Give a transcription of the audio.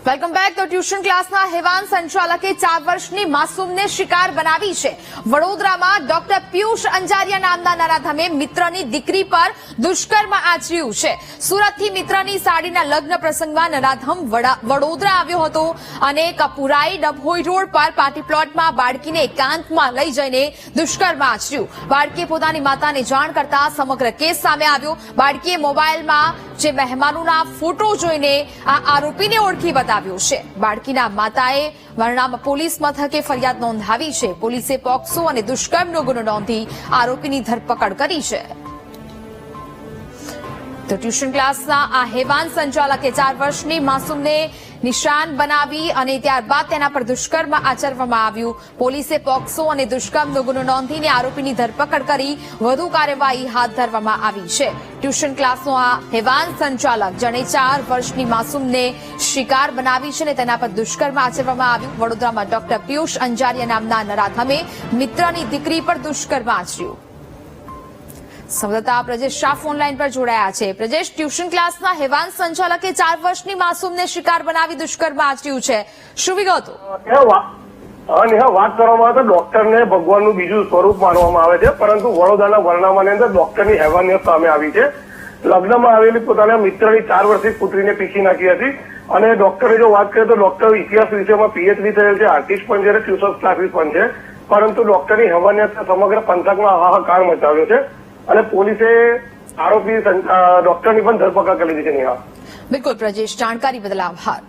Welcome back. તો tuition ક્લાસના હેવાન સંચાલકે 4 વર્ષની માસૂમને શિકાર બનાવી છે। વડોદરામાં ડોક્ટર પિયુષ અંજારિયા નામના નરાધમે મિત્રની દીકરી પર દુષ્કર્મ આચર્યું છે। સુરતથી મિત્રની સાડીના લગ્ન પ્રસંગમાં નરાધમ વડોદરા આવ્યો હતો અને કપુરાઈ ડભોઈ રોડ પર પાર્ટી પ્લોટમાં બાળકીને એકાંતમાં લઈ જઈને દુષ્કર્મ આચર્યું। બાળકીએ પોતાની માતાને જાણ કરતા સમગ્ર કેસ સામે આવ્યો। બાળકીએ મોબાઈલમાં જે મહેમાનોના ફોટો જોઈને આ આરોપીને ઓળખી બતાવ્યો છે। બાળકીના માતાએ વરણામા પોલીસ મથકે ફરિયાદ નોંધાવી છે। પોલીસે પોક્સો અને દુષ્કર્મનો ગુનો નોંધી આરોપીની ધરપકડ કરી છે। તો ટ્યુશન ક્લાસના આ હેવાન સંચાલકે 4 વર્ષની માસૂમને નિશાન બનાવી અને ત્યારબાદ તેના પર દુષ્કર્મ આચરવામાં આવ્યું। પોલીસે પોક્સો અને દુષ્કર્મનો ગુનો નોંધીને આરોપીની ધરપકડ કરી વધુ કાર્યવાહી હાથ ધરવામાં આવી છે। ટ્યુશન ક્લાસનો આ હેવાન સંચાલક જેણે 4 વર્ષની માસૂમને શિકાર બનાવી છે અને તેના પર દુષ્કર્મ આચરવામાં આવ્યું। વડોદરામાં ડોક્ટર પિયુષ અંજારિયા નામના નરાધમે મિત્રની દીકરી પર દુષ્કર્મ આચર્યું। સંવાદદાતા પ્રજેશ શાહ ઓનલાઈન પર જોડાયા છે। પ્રજેશ, ટ્યુશન ક્લાસના હેવાન સંચાલકે 4 વર્ષની માસૂમને શિકાર બનાવી દુષ્કર્મ આચર્યું છે, શું વિગતો? વાત કરવામાં આવે તો ડોક્ટરને ભગવાનનું બીજું સ્વરૂપ માનવામાં આવે છે, પરંતુ વડોદરાના વરણામાની અંદર ડોક્ટરની હેવાનિયત સામે આવી છે। લગ્નમાં આવેલી પોતાના મિત્રની 4 વર્ષની પુત્રીને પીસી નાખી હતી અને ડોક્ટરે જો વાત કરીએ તો ડોક્ટર ઇતિહાસ વિષયમાં પીએચડી થયેલ છે, આર્ટિસ્ટ પણ છે અને ટ્યુશન ક્લાસીસ પણ છે, પરંતુ ડોક્ટરની હેવાનિયત સમગ્ર પંથકમાં હાહાકાર મચાવ્યો છે અને પોલીસે આરોપી ડોક્ટરની પણ ધરપકડ કરી લીધી છે। બિલકુલ પ્રજેશ, જાણકારી બદલ આભાર।